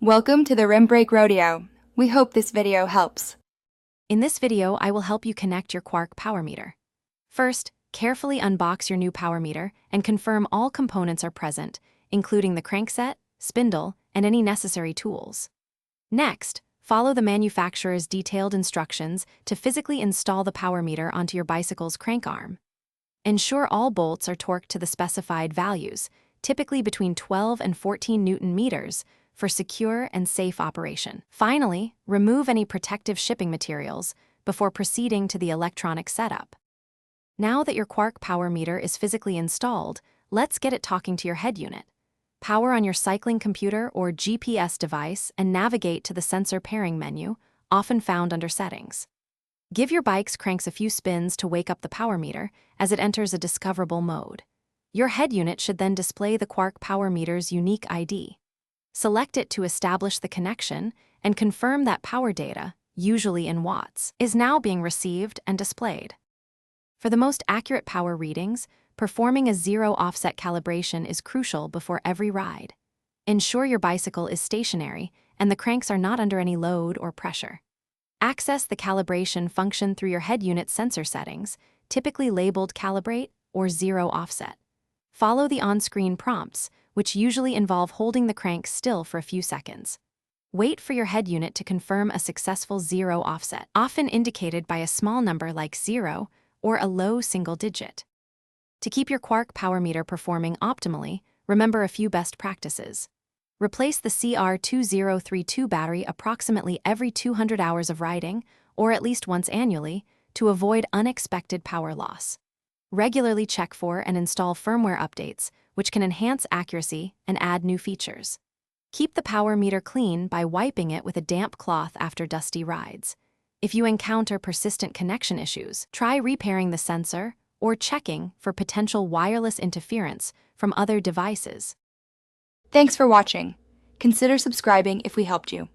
Welcome to the Rim Break Rodeo. We hope this video helps. In this video, I will help you connect your Quarq power meter. First, carefully unbox your new power meter and confirm all components are present, including the crankset, spindle, and any necessary tools. Next, follow the manufacturer's detailed instructions to physically install the power meter onto your bicycle's crank arm. Ensure all bolts are torqued to the specified values, typically between 12 and 14 Newton meters, for secure and safe operation. Finally, remove any protective shipping materials before proceeding to the electronic setup. Now that your Quarq power meter is physically installed, let's get it talking to your head unit. Power on your cycling computer or GPS device and navigate to the sensor pairing menu, often found under Settings. Give your bike's cranks a few spins to wake up the power meter as it enters a discoverable mode. Your head unit should then display the Quarq power meter's unique ID. Select it to establish the connection and confirm that power data, usually in watts, is now being received and displayed. For the most accurate power readings, performing a zero offset calibration is crucial before every ride. Ensure your bicycle is stationary and the cranks are not under any load or pressure. Access the calibration function through your head unit sensor settings, typically labeled Calibrate or Zero Offset. Follow the on-screen prompts, which usually involve holding the crank still for a few seconds. Wait for your head unit to confirm a successful zero offset, often indicated by a small number like 0 or a low single digit. To keep your Quarq power meter performing optimally, remember a few best practices. Replace the CR2032 battery approximately every 200 hours of riding, or at least once annually, to avoid unexpected power loss. Regularly check for and install firmware updates, which can enhance accuracy and add new features. Keep the power meter clean by wiping it with a damp cloth after dusty rides. If you encounter persistent connection issues, try repairing the sensor or checking for potential wireless interference from other devices. Thanks for watching. Consider subscribing if we helped you.